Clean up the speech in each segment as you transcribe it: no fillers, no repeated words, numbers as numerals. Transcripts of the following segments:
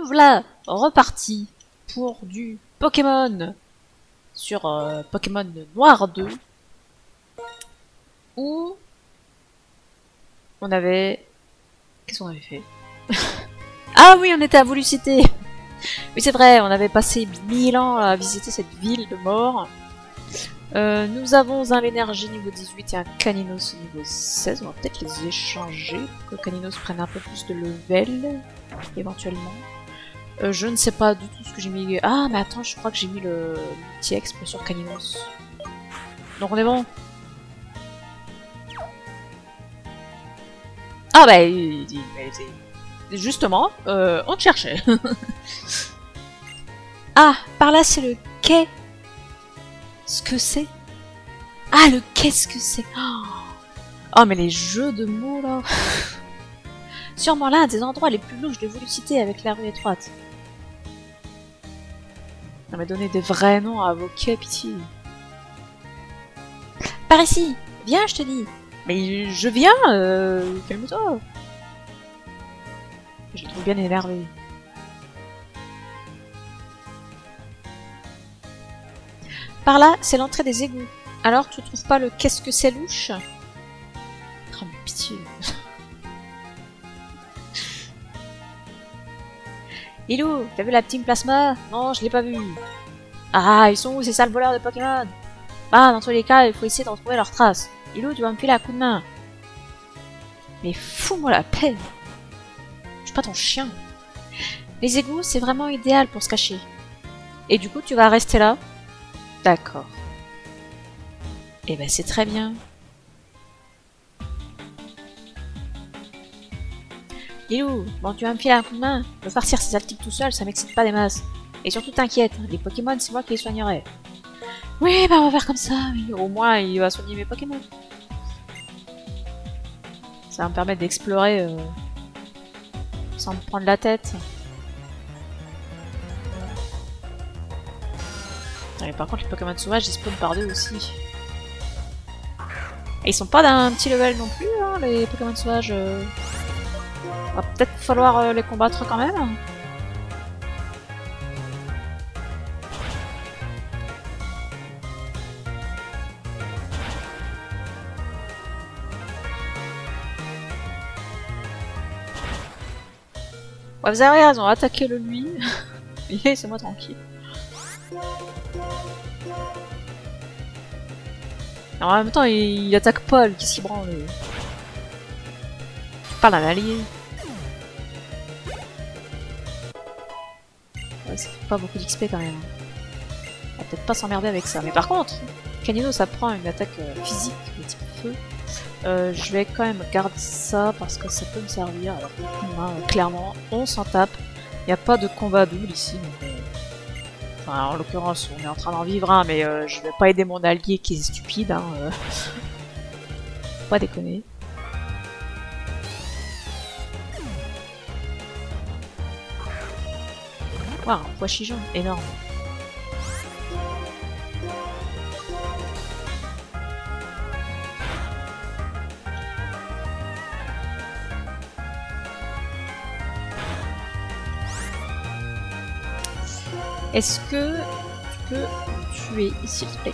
voilà repartis pour du Pokémon sur Pokémon Noir 2 où on avait... Qu'est-ce qu'on avait fait? Ah oui, on était à Volucité. Oui, c'est vrai, on avait passé 1000 ans à visiter cette ville de mort. Nous avons un Lénergie niveau 18 et un Caninos niveau 16. On va peut-être les échanger pour que Caninos prenne un peu plus de level, éventuellement. Je ne sais pas du tout ce que j'ai mis. Ah, mais attends, je crois que j'ai mis le petit exp sur Caninos. Donc on est bon. Ah bah, justement, on te cherchait. Ah, par là c'est le quai. Ce que c'est? Ah, le qu'est-ce que c'est? Oh, mais les jeux de mots là. Sûrement l'un des endroits les plus louches de Volucité avec la rue étroite. On m'a donné des vrais noms à vos quais, pitié. Par ici, viens, je te dis. Mais je viens, calme-toi. Je le trouve bien énervé. Par là, c'est l'entrée des égouts. Alors, tu trouves pas le qu'est-ce que c'est louche? Oh, mais pitié. Ilou, t'as vu la Team Plasma? Non, je l'ai pas vu. Ah, ils sont où ces sales voleurs de Pokémon? Ah, dans tous les cas, il faut essayer de retrouver leurs traces. Ilou, tu vas me filer un coup de main. Mais fous-moi la paix. Je suis pas ton chien. Les égouts, c'est vraiment idéal pour se cacher. Et du coup, tu vas rester là? D'accord. Eh ben, c'est très bien. Lilou, bon, tu vas me filer un coup de main. Me farcir ces sales types tout seul, ça m'excite pas des masses. Et surtout, t'inquiète, les Pokémon, c'est moi qui les soignerai. Oui, bah, on va faire comme ça. Oui. Au moins, il va soigner mes Pokémon. Ça va me permettre d'explorer sans me prendre la tête. Et par contre, les Pokémon sauvages, ils spawnent par deux aussi. Et ils sont pas d'un petit level non plus, hein, les Pokémon sauvages. Va peut-être falloir les combattre quand même. Ouais, vous avez raison, attaquez-le lui. Laissez-moi tranquille. Alors, en même temps, il attaque Paul, qui s'y branle. Je parle à l'allié. Ouais, ça fait pas beaucoup d'XP quand même. On va peut-être pas s'emmerder avec ça. Mais par contre, Canino, ça prend une attaque physique de type feu. Je vais quand même garder ça parce que ça peut me servir. Alors, clairement, on s'en tape. Il n'y a pas de combat double ici. Donc, enfin, en l'occurrence, on est en train d'en vivre un, mais je vais pas aider mon allié qui est stupide. Hein, Faut pas déconner. Waouh, un pois chigeon, énorme. Est-ce que tu peux tuer, s'il te plaît?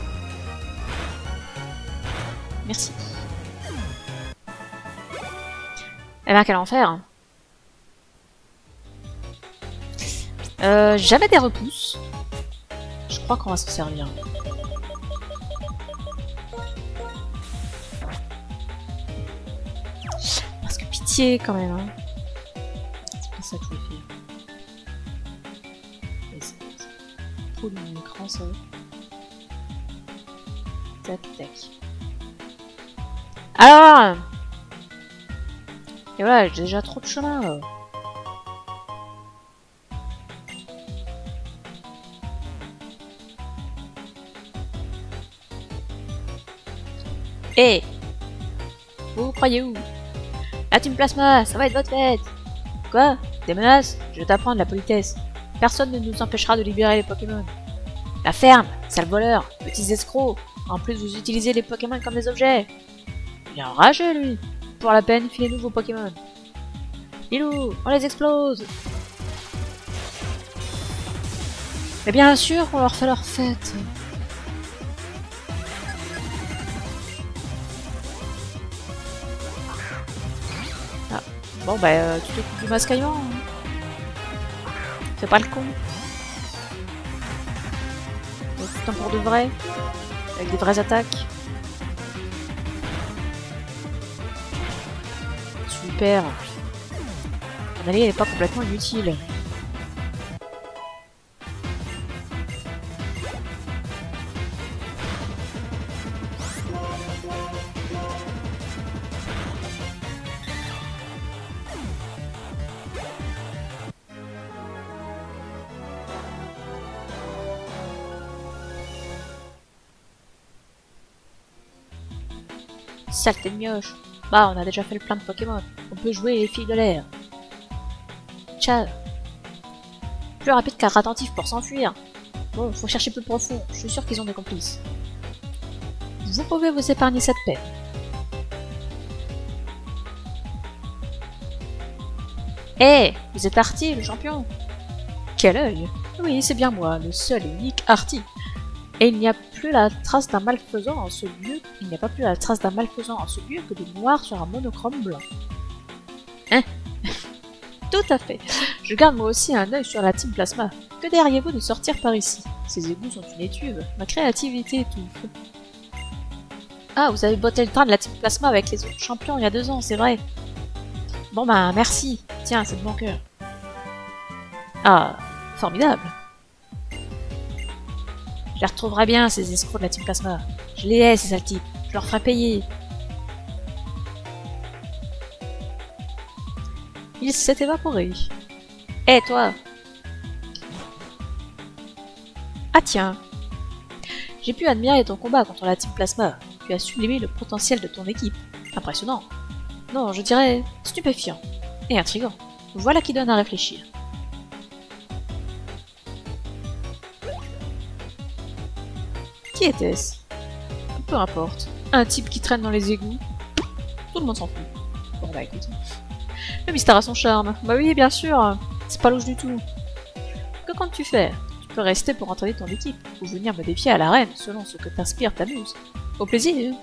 Merci. Eh ben, quel enfer! Jamais des repousses. Je crois qu'on va s'en servir. Parce que pitié quand même. Hein. C'est pas ça que je vais faire. Trop de mon écran ça. Tac tac. Alors! Et voilà, j'ai déjà trop de chemin là. Hé! Vous croyez où? La Team Plasma, ça va être votre fête! Quoi? Des menaces? Je vais t'apprendre la politesse. Personne ne nous empêchera de libérer les Pokémon. La ferme, sale voleur, petits escrocs. En plus, vous utilisez les Pokémon comme des objets. Il est enragé, lui. Pour la peine, filez-nous vos Pokémon. Ilou, on les explose. Mais bien sûr, on leur fait leur fête. Ah. Bon bah tu t'occupes du mascaillement. Hein. Fais pas le con. Putain pour de vrai. Avec des vraies attaques. Super. Mon allié n'est pas complètement inutile. Saleté de mioche. Bah, on a déjà fait le plein de Pokémon. On peut jouer les filles de l'air. Tcha. Plus rapide qu'un attentif pour s'enfuir. Bon, faut chercher plus profond. Je suis sûr qu'ils ont des complices. Vous pouvez vous épargner cette peine. Hé, vous êtes Artie, le champion. Quel œil. Oui, c'est bien moi, le seul et unique Artie. Et il n'y a plus la trace d'un malfaisant en ce lieu. Il n'y a pas plus la trace d'un malfaisant en ce lieu que de noir sur un monochrome blanc. Hein? Tout à fait. Je garde moi aussi un œil sur la Team Plasma. Que diriez-vous de sortir par ici? Ces égouts sont une étuve. Ma créativité étouffe. Ah, vous avez botté le train de la Team Plasma avec les autres champions il y a 2 ans, c'est vrai. Bon bah, merci. Tiens, c'est de mon cœur. Ah, formidable. Je les retrouverai bien, ces escrocs de la Team Plasma. Je les hais, ces sales types. Je leur ferai payer. Il s'est évaporé. Hé, toi! Ah tiens! J'ai pu admirer ton combat contre la Team Plasma. Tu as sublimé le potentiel de ton équipe. Impressionnant. Non, je dirais stupéfiant. Et intriguant. Voilà qui donne à réfléchir. Qui était-ce? Peu importe. Un type qui traîne dans les égouts. Tout le monde s'en fout. Bon bah écoute. Le mystère a son charme. Bah oui, bien sûr. C'est pas louche du tout. Que comptes-tu faire? Tu peux rester pour entraîner ton équipe, ou venir me défier à l'arène, selon ce que t'inspire ta muse. Au plaisir.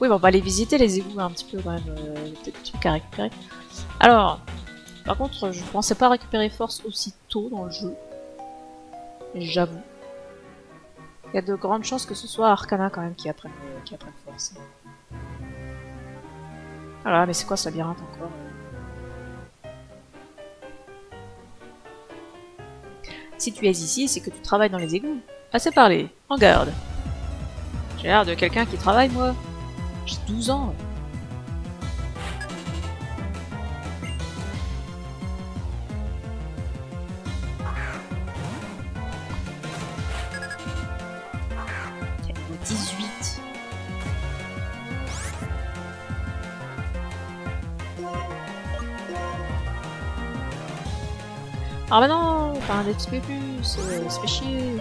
Oui, bon, on va aller visiter les égouts un petit peu quand même. Peut-être des trucs à récupérer. Alors, par contre, je pensais pas récupérer force aussi tôt dans le jeu. J'avoue. Il y a de grandes chances que ce soit Arcana quand même qui apprenne force. Voilà, mais c'est quoi ce labyrinthe encore? Si tu es ici, c'est que tu travailles dans les égouts. Assez parlé, en garde. J'ai l'air de quelqu'un qui travaille, moi. J'ai 12 ans. J'ai 18. Ah bah non, pas un XP+, c'est fait chier.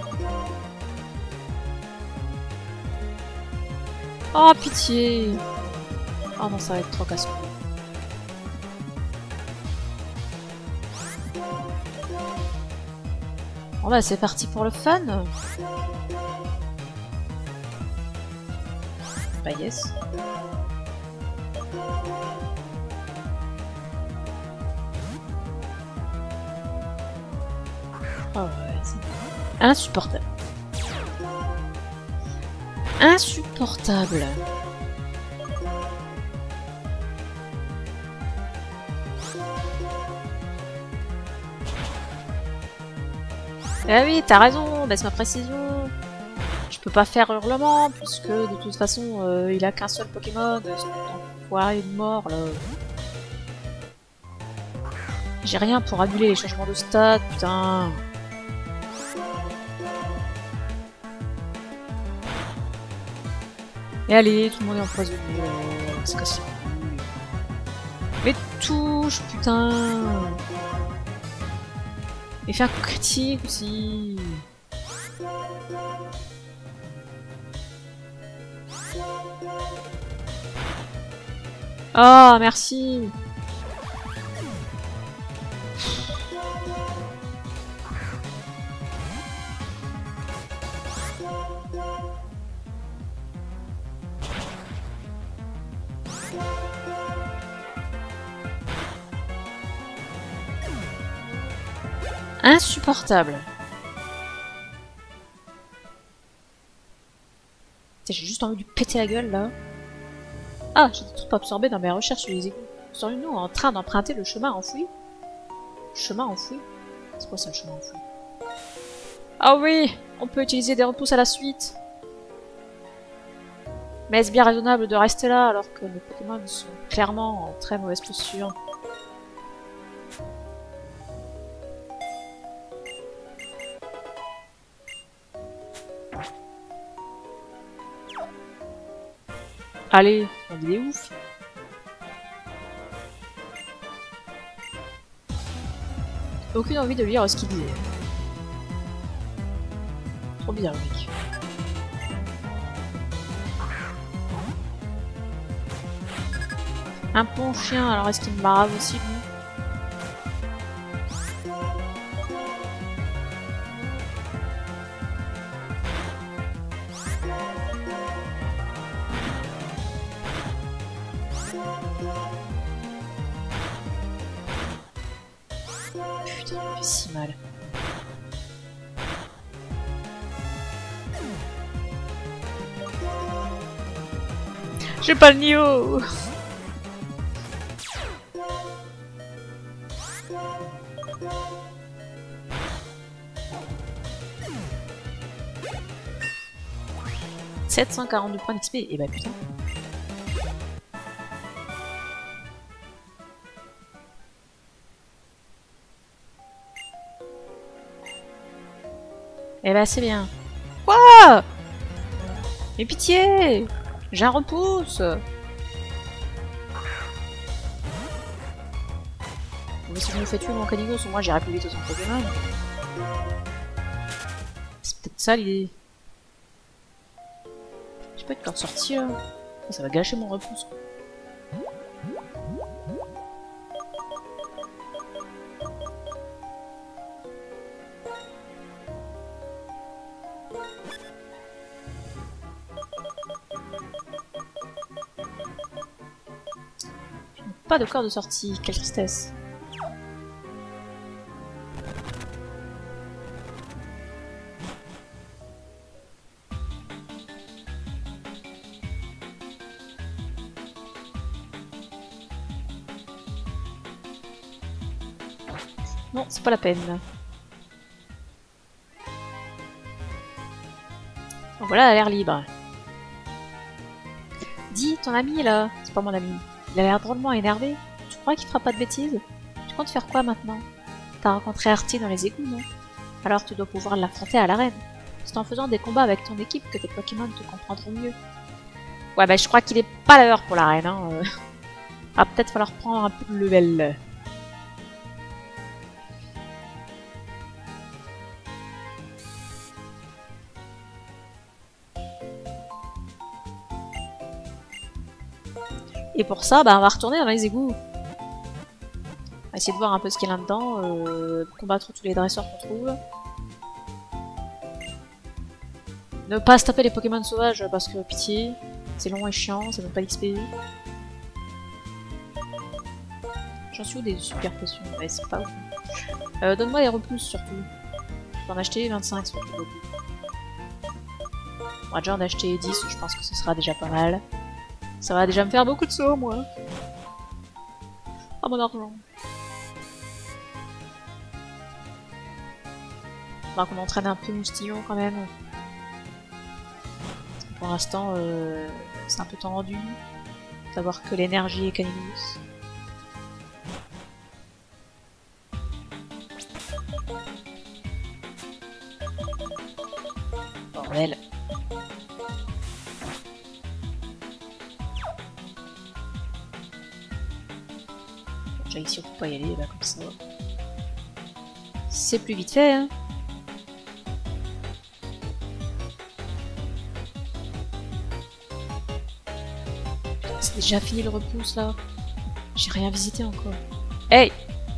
Oh pitié. Oh non, ça va être trop casse-cou. Bon bah c'est parti pour le fun. Bah yes. Oh ouais, c'est insupportable. Insupportable. Ah oui, t'as raison, baisse ma précision. Je peux pas faire hurlement, puisque de toute façon, il a qu'un seul Pokémon, cet enfoiré de mort là. J'ai rien pour annuler les changements de stade, putain. Et allez, tout le monde est empoisonné, c'est cassé. Mais touche, putain. Et fais un coup critique aussi. Ah, merci. Insupportable. J'ai juste envie de lui péter la gueule là. Ah, j'étais trop absorbée dans mes recherches sur les égouts. Serions-nous en train d'emprunter le chemin enfoui? Chemin enfoui? C'est quoi ça le chemin enfoui? Ah oui, on peut utiliser des repousses à la suite. Mais est-ce bien raisonnable de rester là alors que nos Pokémon sont clairement en très mauvaise posture? Allez, on est ouf. Aucune envie de lire ce qu'il disait. Trop bizarre, le mec. Un bon chien, alors est-ce qu'il me marave aussi, lui? Putain, il me fait si mal. J'ai pas le niveau. « 742 points d'XP, et bah putain. Eh bah c'est bien. Quoi? Mais pitié! J'ai un repousse! Mais si je me fais tuer mon Canigos, moi j'irai plus vite au centre Pokémon. C'est peut-être ça l'idée. Je peux être encore sorti là. Ça va gâcher mon repousse. Pas de corps de sortie, quelle tristesse. Non, c'est pas la peine. Bon, voilà, elle a l'air libre. Dis, ton ami là, c'est pas mon ami. Il a l'air drôlement énervé. Tu crois qu'il fera pas de bêtises? Tu comptes faire quoi maintenant? T'as rencontré Artie dans les égouts, non? Alors tu dois pouvoir l'affronter à l'arène. C'est en faisant des combats avec ton équipe que tes Pokémon te comprendront mieux. Ouais, bah je crois qu'il est pas l'heure pour l'arène, hein. Va peut-être falloir prendre un peu de level. Et pour ça, bah, on va retourner dans les égouts. On va essayer de voir un peu ce qu'il y a là-dedans, combattre tous les dresseurs qu'on trouve. Ne pas se taper les Pokémon sauvages parce que pitié, c'est long et chiant, ça donne pas d'XP. J'en suis où des super potions? Ouais, c'est pas ouf. Donne-moi les repousses surtout. Je peux en acheter 25 sur le beaucoup. On va déjà en acheter 10, je pense que ce sera déjà pas mal. Ça va déjà me faire beaucoup de sauts, moi. Oh, mon argent. Faudra qu'on entraîne un peu Moustillon quand même. Pour l'instant, c'est un peu tendu. Savoir que l'énergie est Canigos. Bordel. Déjà ici on peut pas y aller, là comme ça. C'est plus vite fait, hein. C'est déjà fini le repousse là. J'ai rien visité encore. Hey!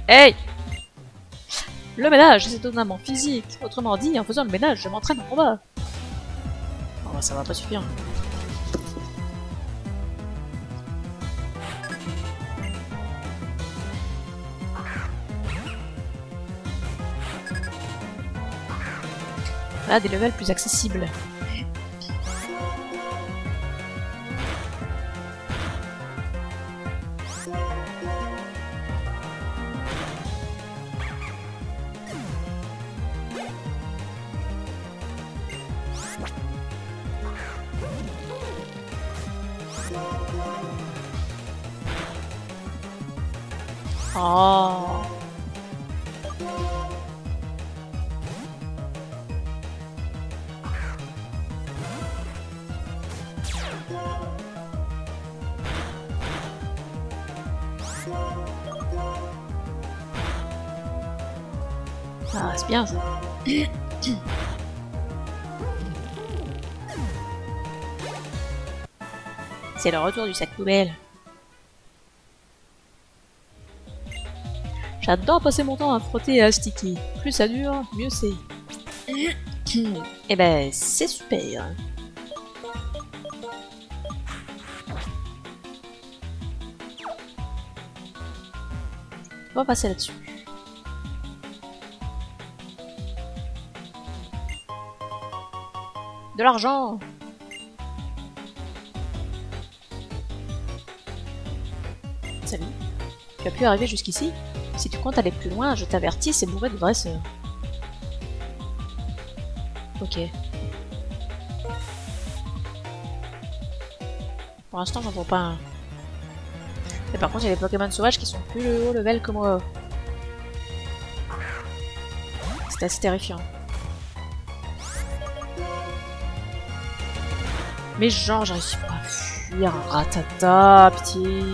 Hey! Le ménage, c'est totalement physique. Autrement dit, en faisant le ménage, je m'entraîne en combat. Oh, ça va pas suffire. Ah, des levels plus accessibles. Oh. Ah, c'est bien ça. C'est le retour du sac poubelle. J'adore passer mon temps à frotter et à sticker. Plus ça dure, mieux c'est. Eh ben, c'est super. On va passer là-dessus. De l'argent. Salut. Tu as pu arriver jusqu'ici? Si tu comptes aller plus loin, je t'avertis, c'est bourré de dresseurs. Ok. Pour l'instant, j'en vois pas un. Mais par contre, il y a des Pokémon sauvages qui sont plus haut level que moi. C'est assez terrifiant. Mais genre, j'arrive pas à fuir. Ratata, pitié.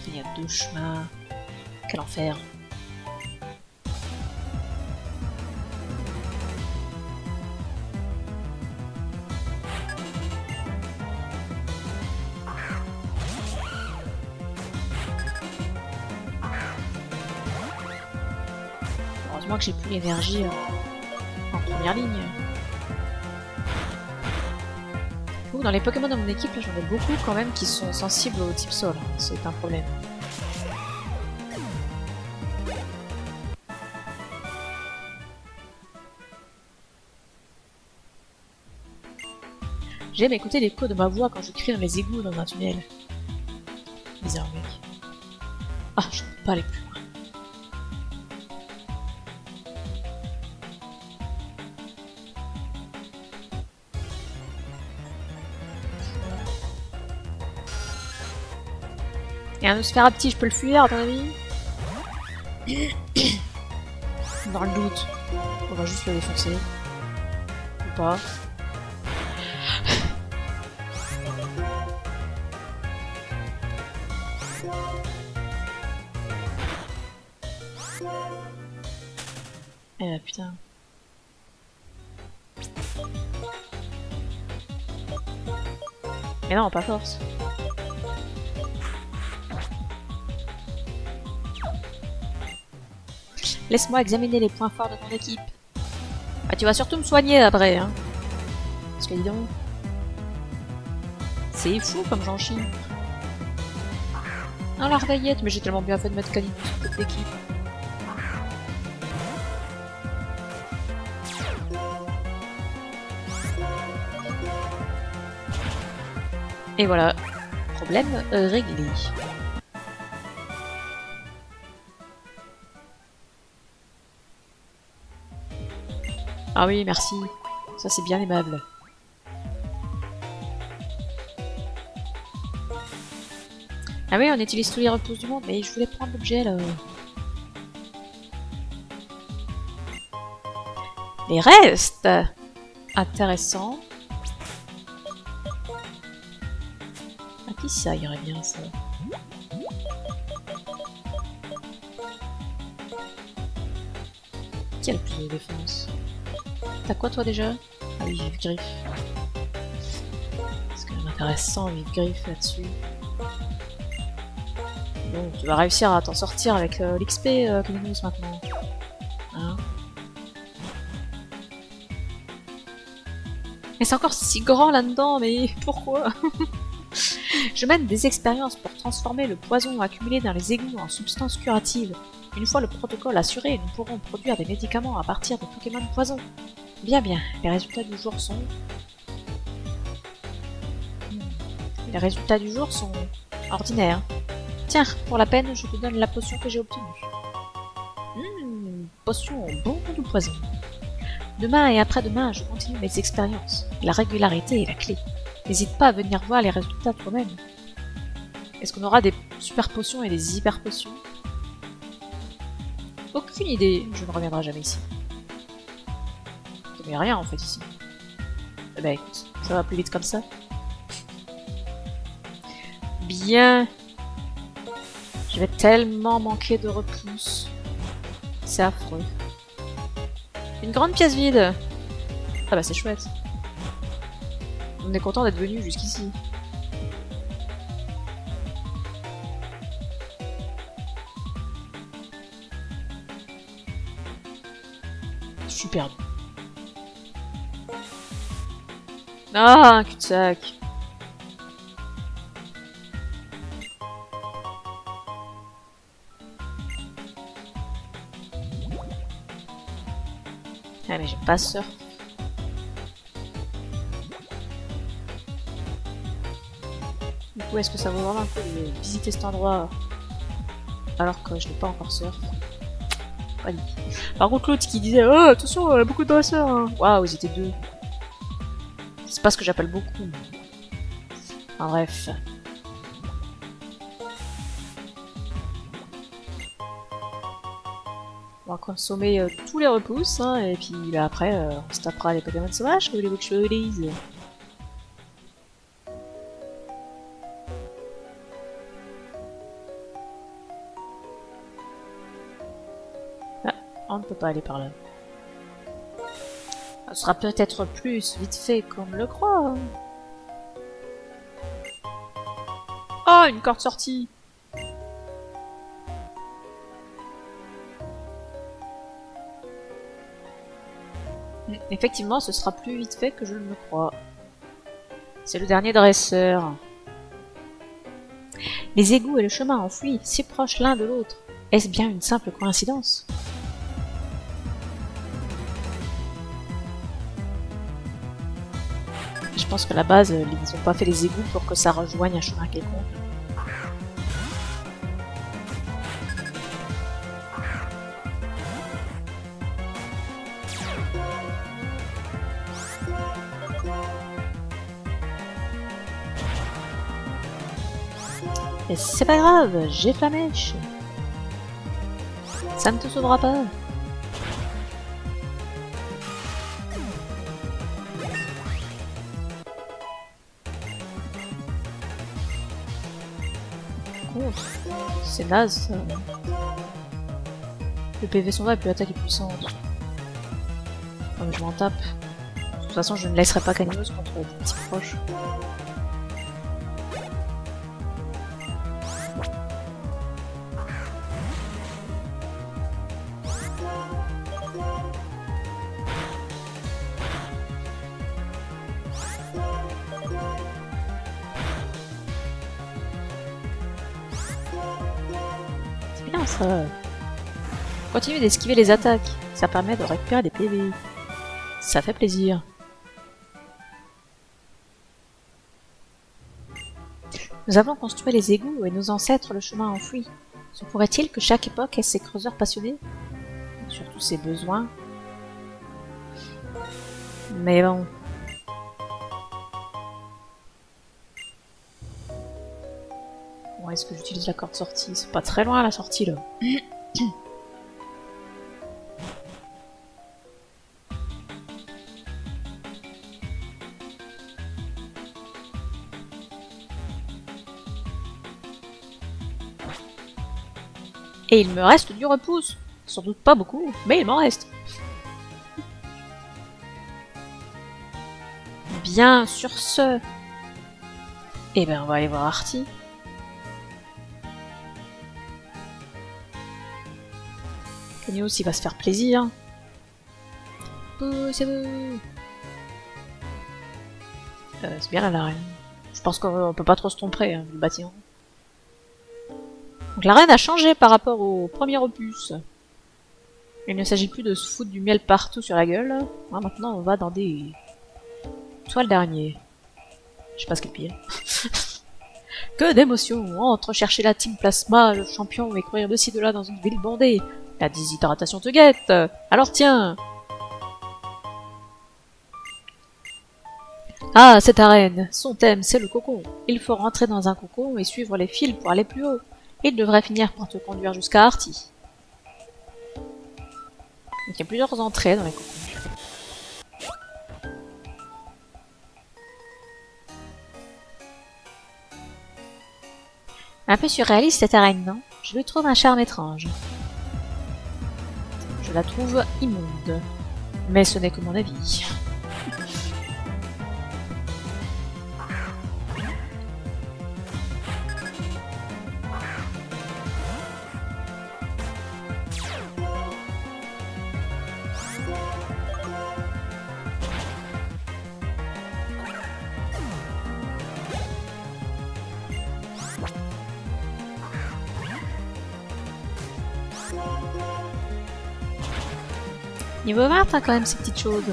Il y a deux chemins. Quel enfer. Heureusement que j'ai plus l'énergie en première ligne. Dans les Pokémon de mon équipe, j'en ai beaucoup quand même qui sont sensibles au type sol. C'est un problème. J'aime écouter l'écho de ma voix quand je crie dans les égouts dans un tunnel. Bizarre mec. Ah, je ne peux pas aller plus loin. Et un Nosferatu, je peux le fuir à ton avis? Dans le doute. On va juste le défoncer. Ou pas. Eh bah putain. Mais non, pas force. Laisse-moi examiner les points forts de ton équipe. Ah, tu vas surtout me soigner après, hein. Parce que dis donc. C'est fou comme j'en chie. Ah, la reveillette, mais j'ai tellement bien fait de mettre Canine sur toute l'équipe. Et voilà. Problème réglé. Ah oui, merci. Ça, c'est bien aimable. Ah oui, on utilise tous les repousses du monde, mais je voulais prendre l'objet, là. Les restes! Intéressant. À qui ça irait bien, ça? Qui a le plus de défense? T'as quoi toi déjà? Ah oui, vive griffe. C'est quand même intéressant, vive griffe là-dessus. Bon, tu vas réussir à t'en sortir avec l'XP Clinus maintenant. Hein? c'est encore si grand là-dedans, mais pourquoi? Je mène des expériences pour transformer le poison accumulé dans les égouts en substance curative. Une fois le protocole assuré, nous pourrons produire des médicaments à partir des Pokémon poison. Bien, les résultats du jour sont... Les résultats du jour sont ordinaires. Tiens, pour la peine, je te donne la potion que j'ai obtenue. Potion bon du poison. Demain et après-demain, je continue mes expériences. La régularité est la clé. N'hésite pas à venir voir les résultats toi-même. Est-ce qu'on aura des super potions et des hyper potions? Aucune idée, je ne reviendrai jamais ici. Il n'y a rien en fait ici. Eh ben écoute, ça va plus vite comme ça. Bien. Je vais tellement manquer de repousse. C'est affreux. Une grande pièce vide. Ah bah c'est chouette. On est content d'être venu jusqu'ici. Je suis perdu. Ah, un cul-de-sac. Ah mais j'ai pas surf. Du coup, est-ce que ça vaut vraiment le coup de visiter cet endroit alors que je n'ai pas encore surf? Pas dit. Par contre, l'autre qui disait « Oh, attention, il y a beaucoup de dresseurs hein. !» Waouh, ils étaient deux. C'est pas ce que j'appelle beaucoup. Enfin bref. On va consommer tous les repousses, hein, et puis bah, après, on se tapera les Pokémon sauvages, que voulez-vous que je vous dise? Ah, on ne peut pas aller par là. Ce sera peut-être plus vite fait qu'on ne le croit. Oh, une corde sortie! Effectivement, ce sera plus vite fait que je ne le crois. C'est le dernier dresseur. Les égouts et le chemin enfoui, si proches l'un de l'autre. Est-ce bien une simple coïncidence? Je pense qu'à la base, ils n'ont pas fait les égouts pour que ça rejoigne un chemin quelconque. Et c'est pas grave, j'ai Flamèche. Ça ne te sauvera pas. C'est naze ça. Le PV sont bas et puis l'attaque est puissante. Oh, mais je m'en tape. De toute façon, je ne laisserai pas Canimos contre des petits proches. C'est bien ça. Continue d'esquiver les attaques. Ça permet de récupérer des PV. Ça fait plaisir. Nous avons construit les égouts et nos ancêtres le chemin enfoui. Se pourrait-il que chaque époque ait ses creuseurs passionnés? Surtout ses besoins. Mais bon. Bon, est-ce que j'utilise la corde sortie? C'est pas très loin la sortie là. Et il me reste du repousse. Sans doute pas beaucoup, mais il m'en reste. Bien, sur ce... Eh ben, on va aller voir Artie. Canios, il va se faire plaisir. Poussez-vous. C'est bien là l'arène. Je pense qu'on peut pas trop se tromper, hein, le bâtiment. Donc l'arène a changé par rapport au premier opus. Il ne s'agit plus de se foutre du miel partout sur la gueule. Ah, maintenant on va dans des... Soit le dernier. Je sais pas ce qui est pire. Que d'émotions! Entre chercher la team Plasma, le champion, et courir de ci de là dans une ville bondée. La déshydratation te guette! Alors tiens! Ah, cette arène! Son thème, c'est le cocon. Il faut rentrer dans un cocon et suivre les fils pour aller plus haut. Il devrait finir par te conduire jusqu'à Arty. Donc il y a plusieurs entrées dans les cocons. Un peu surréaliste cette arène, non? Je lui trouve un charme étrange. Je la trouve immonde. Mais ce n'est que mon avis. Niveau 20, t'as quand même ces petites choses.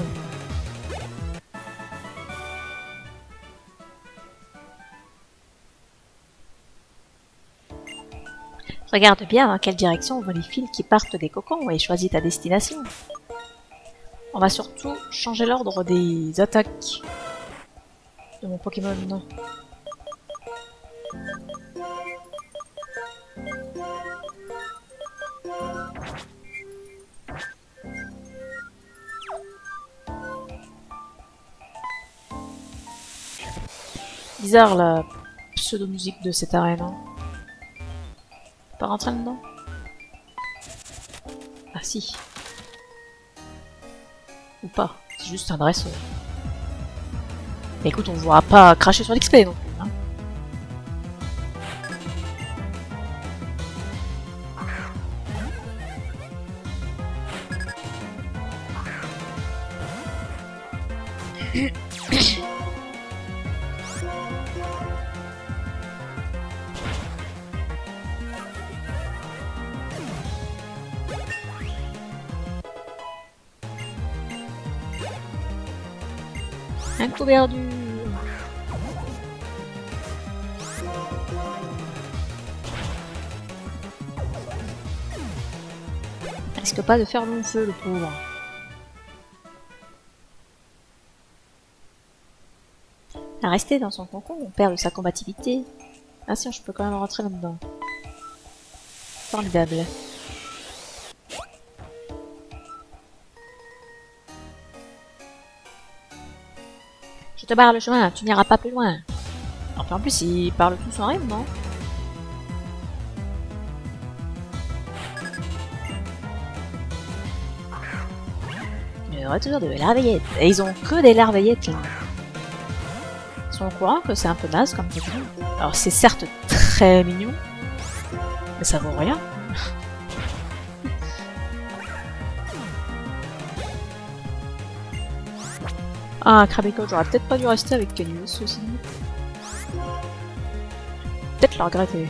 Regarde bien dans quelle direction vont les fils qui partent des cocons et choisis ta destination. On va surtout changer l'ordre des attaques de mon Pokémon. Bizarre la pseudo-musique de cette arène. Hein. Pas rentrer dedans? Ah si. Ou pas. C'est juste un dresseur. Mais écoute, on ne pourra pas cracher sur l'XP non plus. Hein. Un coup perdu. Risque pas de faire long feu, le pauvre. À rester dans son cocon, on perd de sa combativité. Ah si, je peux quand même rentrer là-dedans. Formidable. Je te barre le chemin, tu n'iras pas plus loin. Enfin, en plus, ils parlent tous en rime, non? Il y aurait toujours de larveillettes. Et ils ont que des larveillettes, là. Ils sont au courant que c'est un peu naze comme Pokémon. Alors, c'est certes très mignon, mais ça vaut rien. Ah, Krabiko, j'aurais peut-être pas dû rester avec Canius aussi. Peut-être le regretter.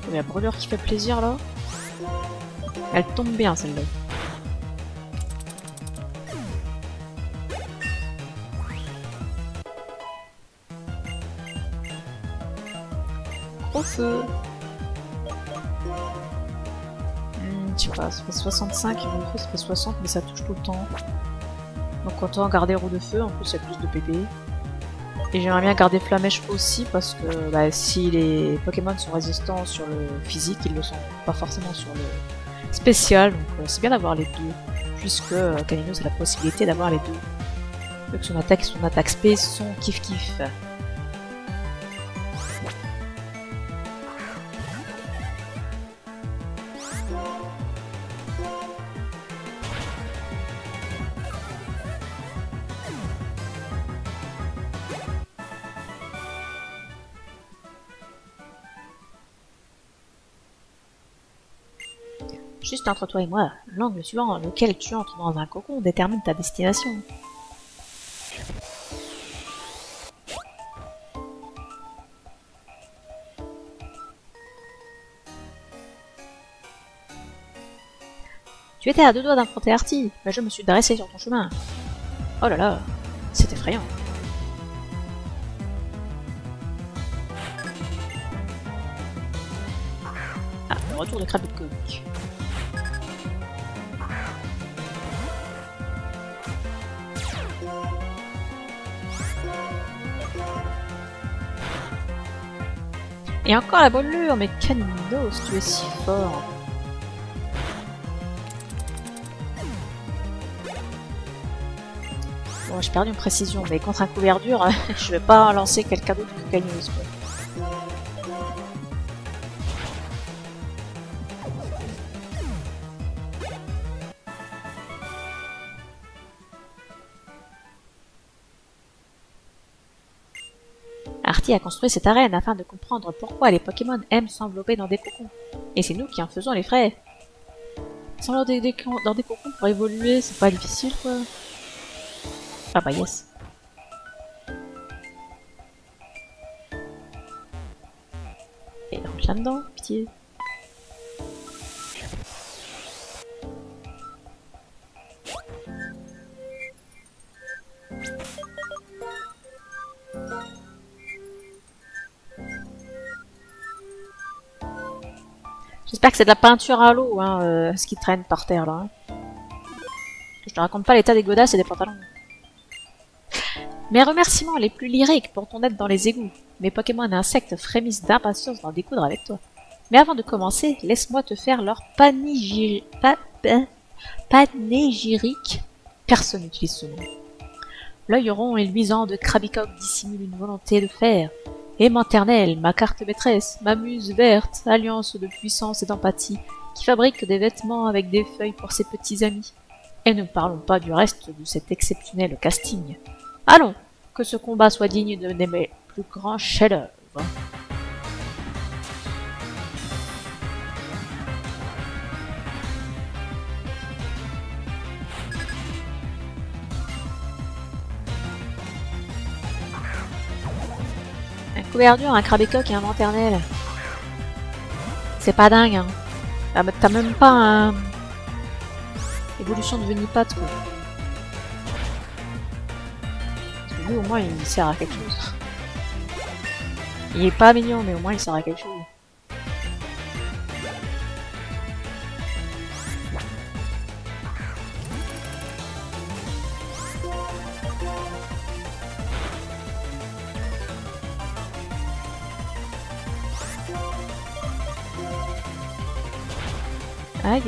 Il y a la brûlure qui fait plaisir là. Elle tombe bien celle-là. Gros feu. Je sais pas, ça fait 65, roue de feu ça fait 60, mais ça touche tout le temps. Donc autant garder roue de feu, en plus il y a plus de PP. Et j'aimerais bien garder Flamèche aussi, parce que bah, si les Pokémon sont résistants sur le physique, ils le sont pas forcément sur le spécial, donc c'est bien d'avoir les deux. Puisque Caninos a la possibilité d'avoir les deux. Vu que son attaque et son attaque spé sont kiff-kiff. Juste entre toi et moi, l'angle suivant lequel tu entres dans un cocon détermine ta destination. Tu étais à deux doigts d'affronter Artie, mais je me suis dressé sur ton chemin. Oh là là, c'est effrayant. Ah, le retour de Krabby Cook. Et encore la brûlure, mais Caninos, tu es si fort. Bon, j'ai perdu une précision, mais contre un couvert dur, je vais pas lancer quelqu'un d'autre que Caninos. Artie a construit cette arène afin de comprendre pourquoi les Pokémon aiment s'envelopper dans des cocons. Et c'est nous qui en faisons les frais. S'envelopper dans des cocons pour évoluer, c'est pas difficile quoi. Ah bah yes. Et rentre là-dedans, pitié. J'espère que c'est de la peinture à l'eau, hein, ce qui traîne par terre là. Hein. Je te raconte pas l'état des godasses et des pantalons. Mes remerciements les plus lyriques pour ton aide dans les égouts. Mes Pokémon et insectes frémissent d'impatience d'en découdre avec toi. Mais avant de commencer, laisse-moi te faire leur panégyrique. Personne n'utilise ce mot. L'œil rond et luisant de Krabby-Cock dissimule une volonté de faire. Aimanternelle, ma carte maîtresse, ma muse verte, alliance de puissance et d'empathie, qui fabrique des vêtements avec des feuilles pour ses petits amis. Et ne parlons pas du reste de cet exceptionnel casting. Allons, que ce combat soit digne de mes plus grands chefs-d'œuvre. Un couverture, un Krabby-Cock et un Lanternelle. C'est pas dingue, hein. Ah, bah, t'as même pas un... évolution de Venipat, quoi. Parce que lui, au moins, il sert à quelque chose. Il est pas mignon, mais au moins, il sert à quelque chose. Aïe.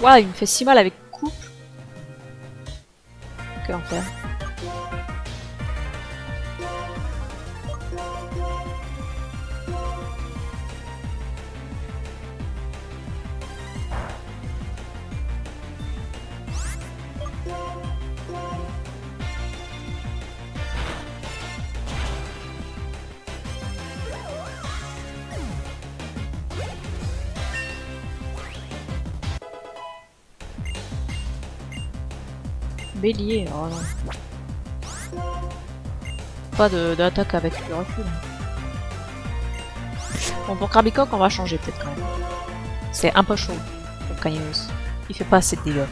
Waouh, il me fait si mal avec coupe. Que en faire. Bélier, oh non. Pas d'attaque avec le recul. Bon, pour Krabby-Cock, on va changer peut-être quand même. C'est un peu chaud pour Caninos. Il fait pas assez de dégâts.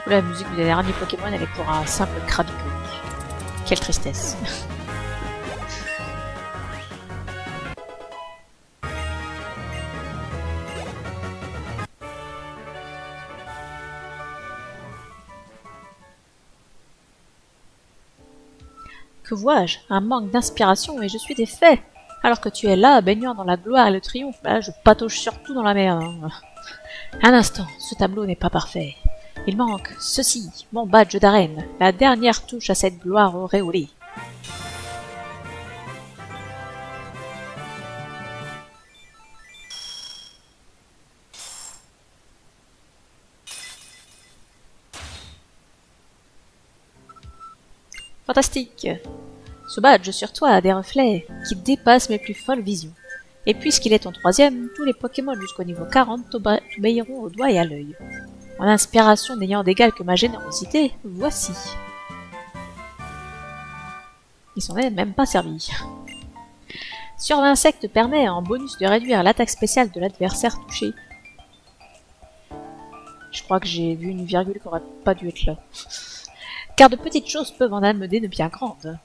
La musique du dernier Pokémon, elle est pour un simple Krabby-Cock. Quelle tristesse. Que vois-je? Un manque d'inspiration et je suis défait. Alors que tu es là, baignant dans la gloire et le triomphe, bah, je patauge surtout dans la merde. Hein. Un instant, ce tableau n'est pas parfait. Il manque ceci, mon badge d'arène, la dernière touche à cette gloire auréolée. Fantastique! Ce badge sur toi a des reflets qui dépassent mes plus folles visions. Et puisqu'il est ton troisième, tous les Pokémon jusqu'au niveau 40 t'obéiront au doigt et à l'œil. Mon inspiration n'ayant d'égal que ma générosité, voici. Ils s'en est même pas servi. Sur l'insecte permet en bonus de réduire l'attaque spéciale de l'adversaire touché. Je crois que j'ai vu une virgule qui aurait pas dû être là. Car de petites choses peuvent en amener de bien grandes.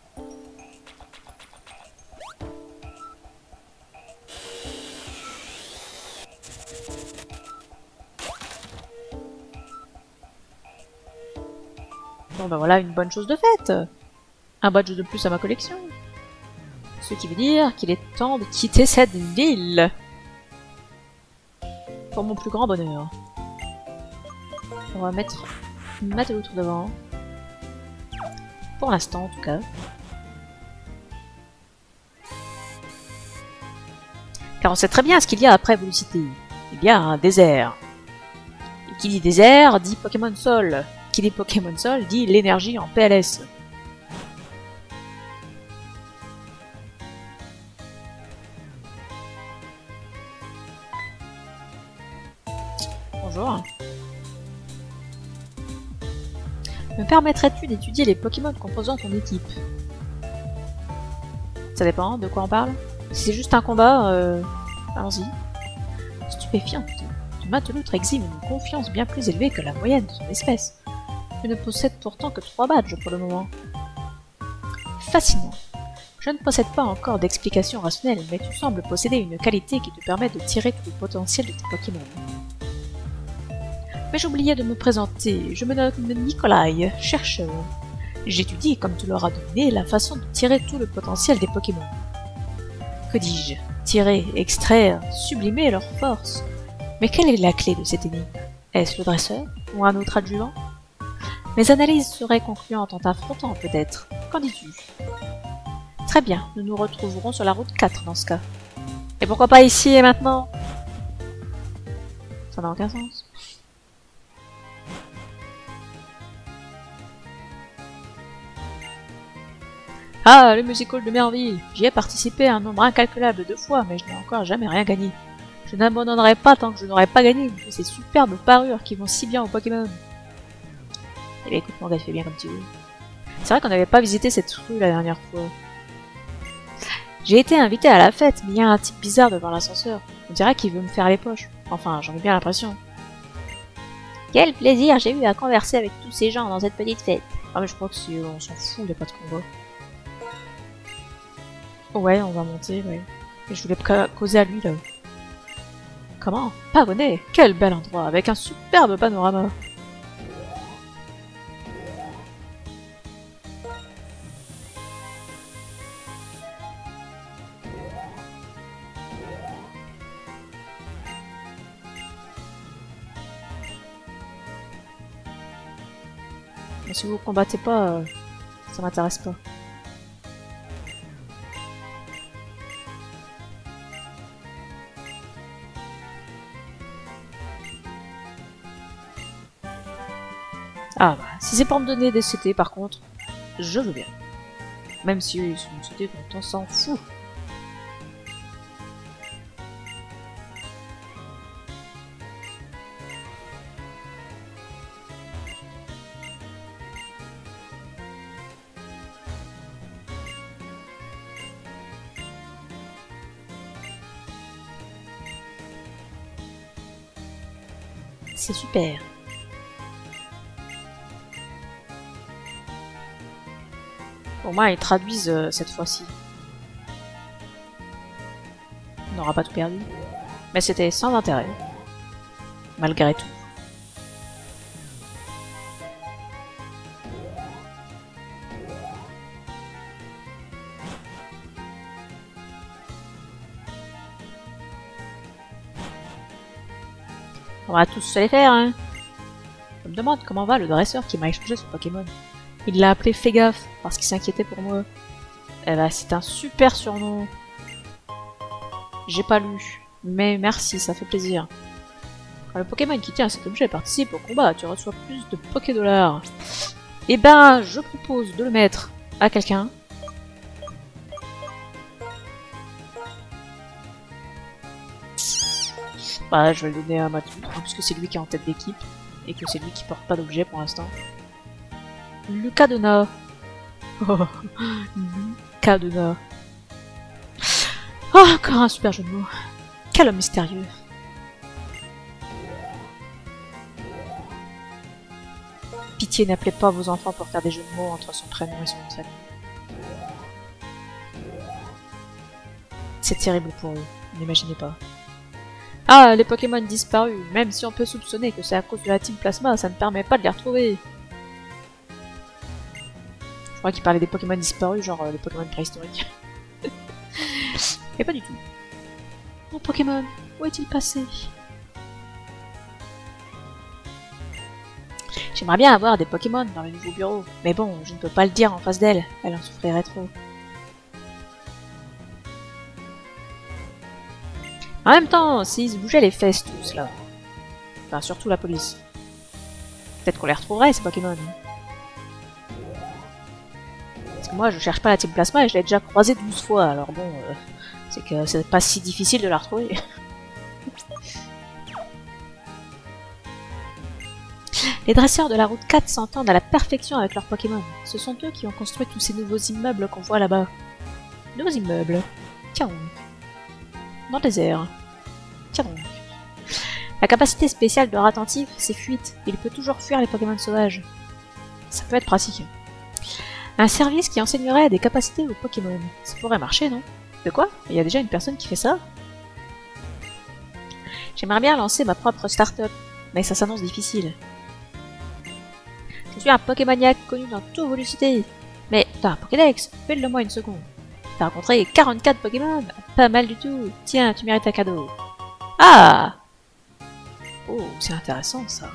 Bon ben voilà une bonne chose de faite. Un badge de plus à ma collection. Ce qui veut dire qu'il est temps de quitter cette ville. Pour mon plus grand bonheur. On va mettre Matelot tout devant. Pour l'instant en tout cas. Car on sait très bien ce qu'il y a après Velocity. Il y a un désert. Et qui dit désert dit Pokémon Sol. Qui dit Pokémon Sol dit l'énergie en PLS. Bonjour. Me permettrais-tu d'étudier les Pokémon composant ton équipe? Ça dépend, de quoi on parle. Si c'est juste un combat, allons-y. Stupéfiante. Tu Mateloutre exhibe une confiance bien plus élevée que la moyenne de son espèce. Tu ne possèdes pourtant que 3 badges pour le moment. Fascinant. Je ne possède pas encore d'explication rationnelle, mais tu sembles posséder une qualité qui te permet de tirer tout le potentiel de tes Pokémon. Mais j'oubliais de me présenter, je me nomme Nikolai, chercheur. J'étudie, comme tu l'auras deviné, la façon de tirer tout le potentiel des Pokémon. Que dis-je? Tirer, extraire, sublimer leur force. Mais quelle est la clé de cette énigme? Est-ce le dresseur ou un autre adjuvant? Mes analyses seraient concluantes en t'affrontant peut-être. Qu'en dis-tu? Très bien, nous nous retrouverons sur la route 4 dans ce cas. Et pourquoi pas ici et maintenant? Ça n'a aucun sens. Ah, le musical de Merville. J'y ai participé un nombre incalculable de fois, mais je n'ai encore jamais rien gagné. Je n'abandonnerai pas tant que je n'aurai pas gagné ces superbes parures qui vont si bien aux Pokémon. Eh bien écoute mon gars, fais bien comme tu veux. C'est vrai qu'on n'avait pas visité cette rue la dernière fois. J'ai été invité à la fête, mais il y a un type bizarre devant l'ascenseur. On dirait qu'il veut me faire les poches. Enfin, j'en ai bien l'impression. Quel plaisir j'ai eu à converser avec tous ces gens dans cette petite fête. Ah mais je crois que si on s'en fout, il n'y a pas de combat. Ouais, on va monter, ouais. Et je voulais causer à lui, là. Comment? Pavonnet! Quel bel endroit, avec un superbe panorama! Mais si vous combattez pas, ça m'intéresse pas. Ah bah, si c'est pour me donner des CT par contre, je veux bien. Même si eux ils sont CT dont on s'en fout. C'est super. Au moins ils traduisent cette fois-ci. On n'aura pas tout perdu. Mais c'était sans intérêt. Malgré tout. va tous se les faire, hein. Je me demande comment va le dresseur qui m'a échangé ce Pokémon. Il l'a appelé Fais gaffe, parce qu'il s'inquiétait pour moi. Eh ben, c'est un super surnom. J'ai pas lu, mais merci, ça fait plaisir. Quand le Pokémon qui tient à cet objet participe au combat, tu reçois plus de Pokédollars. Eh ben, je propose de le mettre à quelqu'un. Bah, je vais le donner à Mathieu, puisque c'est lui qui est en tête d'équipe, et que c'est lui qui porte pas d'objet pour l'instant. Lucadona. Oh, Lucadona. Oh, encore un super jeu de mots. Quel homme mystérieux. Pitié, n'appelez pas vos enfants pour faire des jeux de mots entre son prénom et son nom de famille. C'est terrible pour eux, n'imaginez pas. Ah, les Pokémon disparus. Même si on peut soupçonner que c'est à cause de la Team Plasma, ça ne permet pas de les retrouver. Je crois qu'il parlait des Pokémon disparus, genre les Pokémon préhistoriques. Mais pas du tout. Mon Pokémon, où est-il passé? J'aimerais bien avoir des Pokémon dans le nouveau bureau, mais bon, je ne peux pas le dire en face d'elle, elle en souffrirait trop. En même temps, s'ils se bougeaient les fesses tous là, enfin surtout la police, peut-être qu'on les retrouverait ces Pokémon. Parce que moi je cherche pas la Team Plasma et je l'ai déjà croisée 12 fois, alors bon, c'est que c'est pas si difficile de la retrouver. Les dresseurs de la route 4 s'entendent à la perfection avec leurs Pokémon. Ce sont eux qui ont construit tous ces nouveaux immeubles qu'on voit là-bas. Nouveaux immeubles. Tiens donc. Dans le désert. Tiens donc. La capacité spéciale de Ratentif, c'est fuite. Il peut toujours fuir les Pokémon sauvages. Ça peut être pratique. Un service qui enseignerait des capacités aux Pokémon. Ça pourrait marcher, non? De quoi? Il y a déjà une personne qui fait ça? J'aimerais bien lancer ma propre start-up, mais ça s'annonce difficile. Je suis un Pokémoniaque connu dans toute Volucité. Mais t'as un Pokédex, fais-le-moi une seconde. T'as rencontré 44 Pokémon, pas mal du tout. Tiens, tu mérites un cadeau. Ah! Oh, c'est intéressant ça.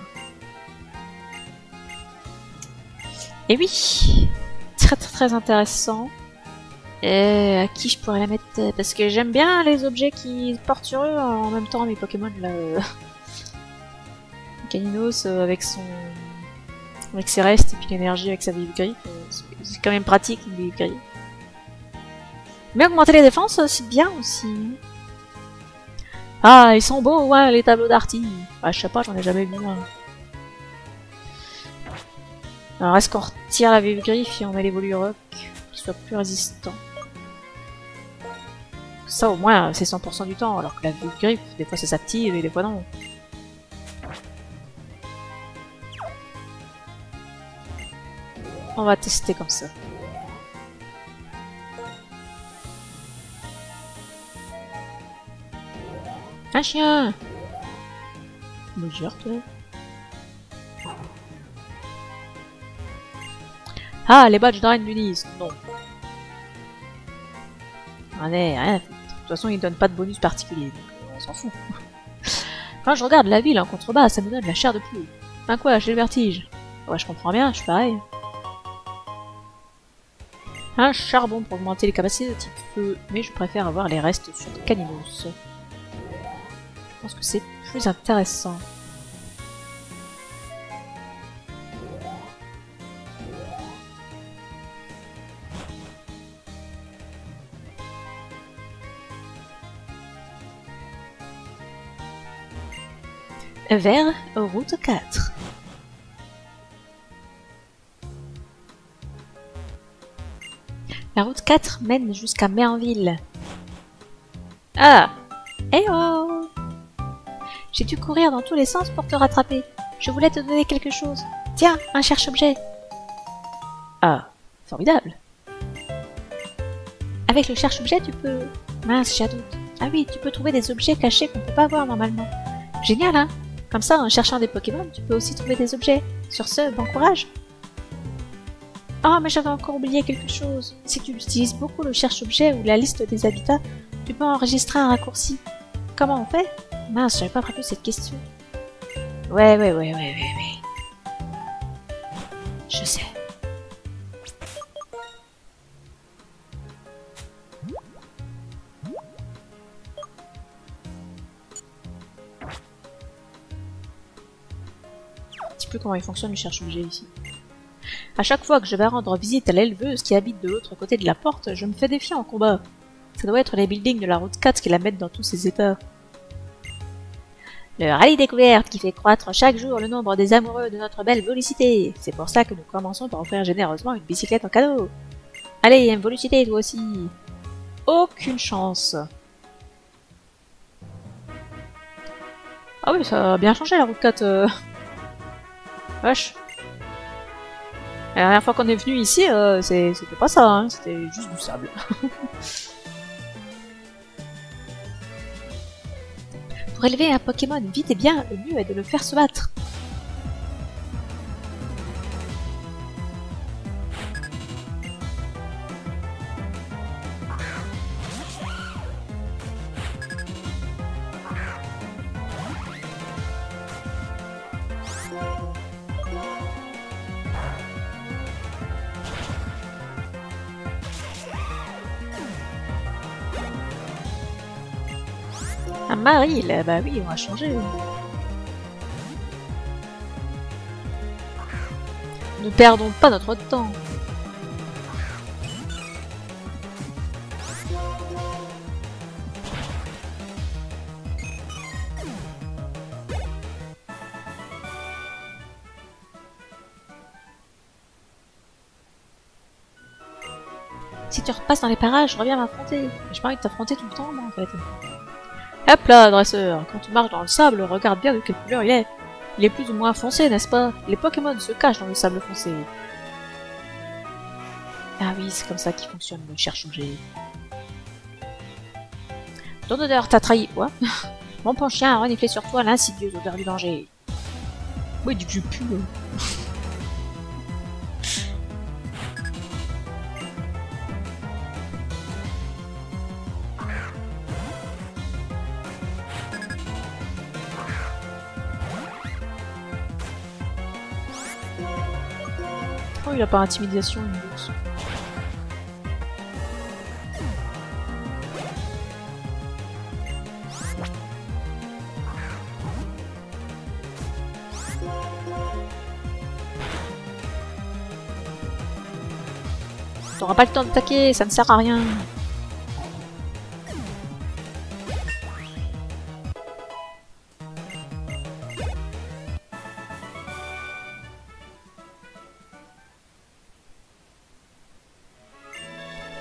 Et oui! Très très très intéressant. À qui je pourrais la mettre? Parce que j'aime bien les objets qui portent sur eux en même temps mes Pokémon là. Caninos avec ses restes et puis l'énergie avec sa vive griffe, c'est quand même pratique une vive griffe. Mais augmenter les défenses, c'est bien aussi. Ah, ils sont beaux, ouais, les tableaux d'Arty. Ah, je sais pas, j'en ai jamais vu un. Alors, est-ce qu'on retire la vive griffe et on met les Volurock, qu'ils soient plus résistants? Ça, au moins, c'est 100% du temps, alors que la vive griffe, des fois ça s'active et des fois non. On va tester comme ça. Un chien! Mesure, toi. Ah, les badges d'arène du Nice, non. Allez, rien à foutre. De toute façon, ils donnent pas de bonus particulier, donc on s'en fout. Quand je regarde la ville en contrebas, ça me donne la chair de poule. Ben quoi, j'ai le vertige. Ouais, je comprends bien, je suis pareil. Un charbon pour augmenter les capacités de type feu, mais je préfère avoir les restes sur Caninos. Je pense que c'est plus intéressant. Vers route 4. La route 4 mène jusqu'à Merville. Ah! Eh oh! J'ai dû courir dans tous les sens pour te rattraper. Je voulais te donner quelque chose. Tiens, un cherche-objet. Ah, formidable. Avec le cherche-objet, tu peux... Mince, j'ai un doute. Ah oui, tu peux trouver des objets cachés qu'on peut pas voir normalement. Génial, hein? Comme ça, en cherchant des Pokémon, tu peux aussi trouver des objets. Sur ce, bon courage. Oh, mais j'avais encore oublié quelque chose. Si tu utilises beaucoup le cherche-objet ou la liste des habitats, tu peux enregistrer un raccourci. Comment on fait? Mince, j'avais pas prévu cette question. Ouais. Je sais. Je sais plus comment il fonctionne le cherche-objet ici. À chaque fois que je vais rendre visite à l'éleveuse qui habite de l'autre côté de la porte, je me fais défier en combat. Ça doit être les buildings de la route 4 qui la mettent dans tous ces états. Le rallye découverte qui fait croître chaque jour le nombre des amoureux de notre belle Volicité. C'est pour ça que nous commençons par offrir généreusement une bicyclette en cadeau. Allez, Volicité, toi aussi. Aucune chance. Ah oui, ça a bien changé la route 4. Wesh. La dernière fois qu'on est venu ici, c'était pas ça, hein, c'était juste du sable. Pour élever un Pokémon vite et bien, le mieux est de le faire se battre. Un Maril, bah oui, on va changer. Ne perdons pas notre temps. Si tu repasses dans les parages, reviens m'affronter. J'ai pas envie de t'affronter tout le temps, moi, en fait. Hop là, dresseur. Quand tu marches dans le sable, regarde bien de quelle couleur il est. Il est plus ou moins foncé, n'est-ce pas? Les Pokémon se cachent dans le sable foncé. Ah oui, c'est comme ça qu'il fonctionne le cherche-objet. Ton odeur t'a trahi. Quoi? Mon bon chien a reniflé sur toi l'insidieuse odeur du danger. Oui, il dit que je pue. Oh, il a pas intimidation, une bourse. T'auras pas le temps d'attaquer, ça ne sert à rien.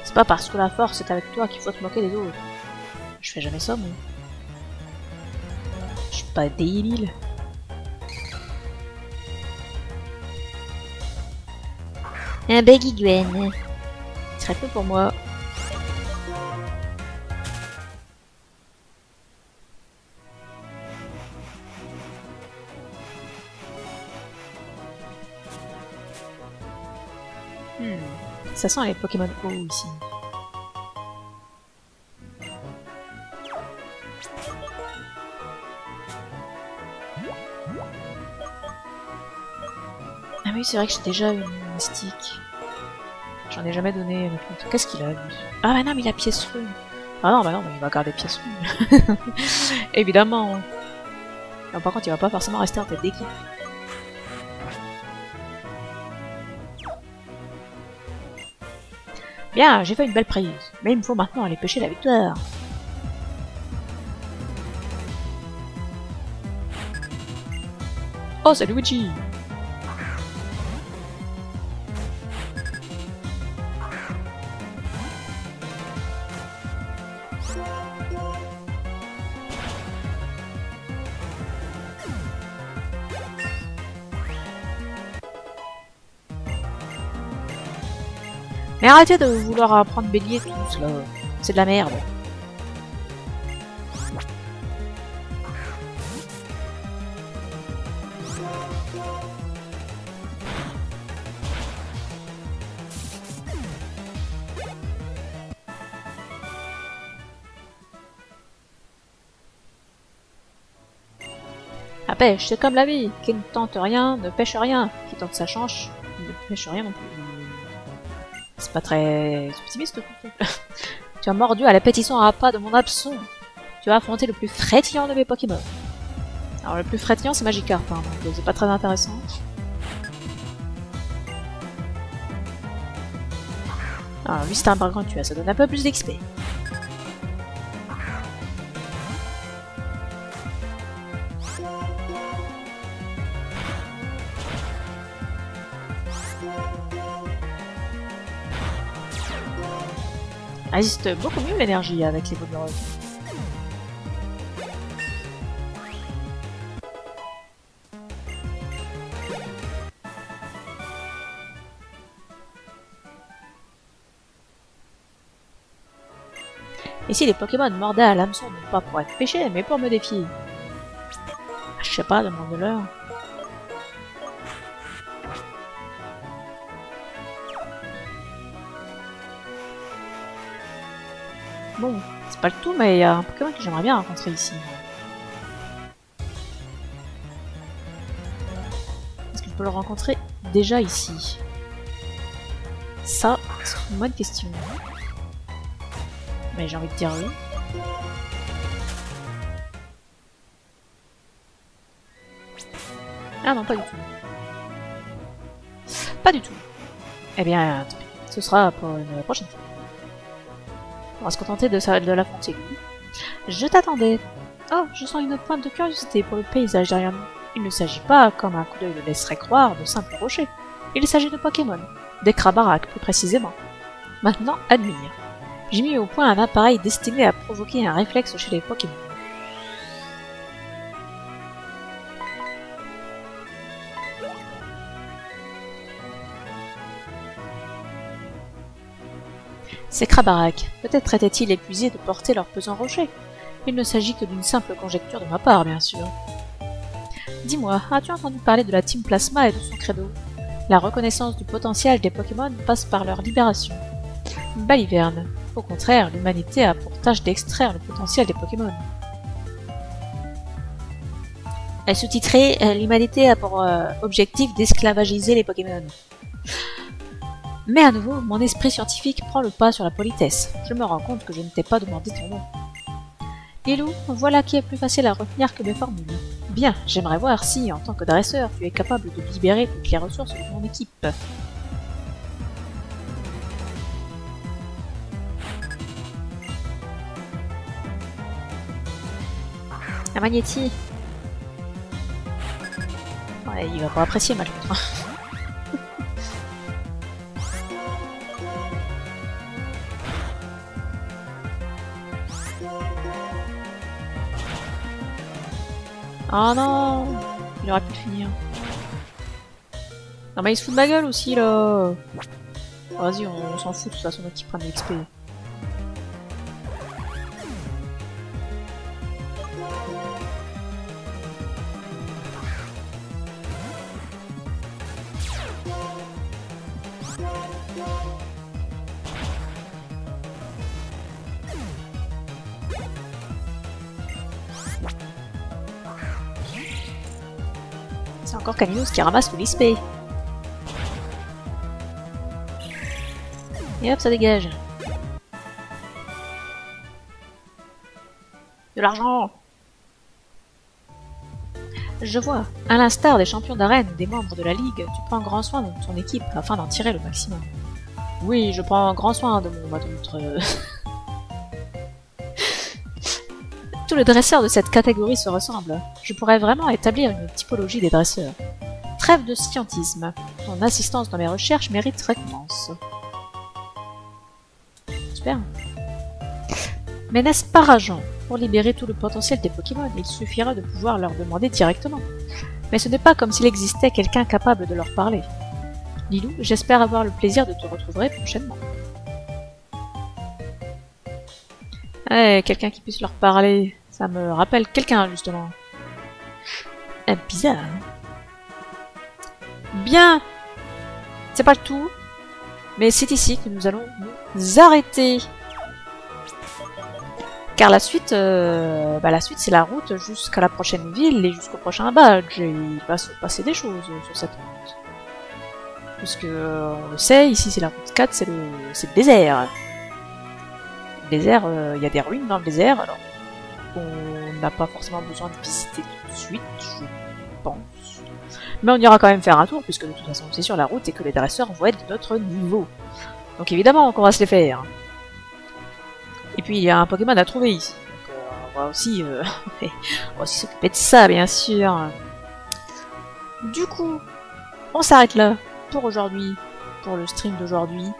C'est pas parce que la force est avec toi qu'il faut te moquer des autres. Je fais jamais ça, moi. Je suis pas débile. Un Baggy Gwen. Très peu pour moi. Ça sent les Pokémon eau ici. Ah oui, c'est vrai que j'ai déjà une mystique. J'en ai jamais donné. Qu'est-ce qu'il a, lui? Ah bah non, mais il a pièce rune. Ah non, bah non, mais il va garder pièce rune. Évidemment. Non, par contre, il va pas forcément rester en tête d'équipe. Bien, j'ai fait une belle prise, mais il me faut maintenant aller pêcher la victoire. Oh, salut Luigi! Mais arrêtez de vouloir apprendre bélier tous là, c'est de la merde. pêche, c'est comme la vie. Qui ne tente rien, ne pêche rien. Qui tente sa chance, ne pêche rien non plus. C'est pas très optimiste. Tu as mordu à l'appétissant appât de mon hameçon. Tu as affronté le plus frétillant de mes Pokémon. Alors le plus frétillant c'est Magikarp, hein, donc c'est pas très intéressant. Alors lui c'est un Gargantua, ça donne un peu plus d'XP. Résiste beaucoup mieux l'énergie avec les Volberock. Et si les Pokémon mordaient à l'hameçon, non pas pour être pêchés, mais pour me défier? Je sais pas, demande-leur. Bon, c'est pas le tout, mais il y a un Pokémon que j'aimerais bien rencontrer ici. Est-ce que je peux le rencontrer déjà ici? Ça, c'est une bonne question. Mais j'ai envie de dire oui. Ah non, pas du tout. Pas du tout. Eh bien, ce sera pour une prochaine fois. On va se contenter de l'affronter lui. Je t'attendais. Oh, je sens une pointe de curiosité pour le paysage derrière nous. Il ne s'agit pas, comme un coup d'œil le laisserait croire, de simples rochers. Il s'agit de Pokémon. Des Crabaraques, plus précisément. Maintenant, admire. J'ai mis au point un appareil destiné à provoquer un réflexe chez les Pokémon. Ces Crabaraques, peut-être étaient-ils épuisés de porter leurs pesants rochers. Il ne s'agit que d'une simple conjecture de ma part, bien sûr. Dis-moi, as-tu entendu parler de la Team Plasma et de son credo? La reconnaissance du potentiel des Pokémon passe par leur libération. Baliverne. Au contraire, l'humanité a pour tâche d'extraire le potentiel des Pokémon. Sous-titré, l'humanité a pour objectif d'esclavagiser les Pokémon. Mais à nouveau, mon esprit scientifique prend le pas sur la politesse. Je me rends compte que je ne t'ai pas demandé ton nom. Lilou, voilà qui est plus facile à retenir que mes formules. Bien, j'aimerais voir si, en tant que dresseur, tu es capable de libérer toutes les ressources de mon équipe. Un Magnéti. Ouais, il va pas apprécier ma montre. Oh non, il aurait pu le finir. Non mais il se fout de ma gueule aussi là. Vas-y, on s'en fout de toute façon qui prennent l'XP. C'est encore Caninos qui ramasse tout l'XP. Et hop, ça dégage. De l'argent. Je vois. À l'instar des champions d'arène ou des membres de la Ligue, tu prends grand soin de ton équipe afin d'en tirer le maximum. Oui, je prends grand soin de mon maître. Tous les dresseurs de cette catégorie se ressemblent. Je pourrais vraiment établir une typologie des dresseurs. Trêve de scientisme. Ton assistance dans mes recherches mérite récompense. Super. Mais n'est-ce pas rageant? Pour libérer tout le potentiel des Pokémon, il suffira de pouvoir leur demander directement. Mais ce n'est pas comme s'il existait quelqu'un capable de leur parler. Lilou, j'espère avoir le plaisir de te retrouver prochainement. Ouais, quelqu'un qui puisse leur parler. Ça me rappelle quelqu'un, justement. Bizarre. Hein. Bien. C'est pas le tout. Mais c'est ici que nous allons nous arrêter. Car la suite c'est la route jusqu'à la prochaine ville et jusqu'au prochain badge. Et il va se passer des choses sur cette route. Puisque, on le sait, ici c'est la route 4, c'est le désert. Le désert, il y a des ruines dans le désert, alors on n'a pas forcément besoin de visiter tout de suite, je pense. Mais on ira quand même faire un tour, puisque de toute façon c'est sur la route et que les dresseurs vont être de notre niveau. Donc évidemment qu'on va se les faire. Et puis il y a un Pokémon à trouver ici. Donc on va aussi s'occuper de ça, bien sûr. Du coup, on s'arrête là pour aujourd'hui, pour le stream d'aujourd'hui.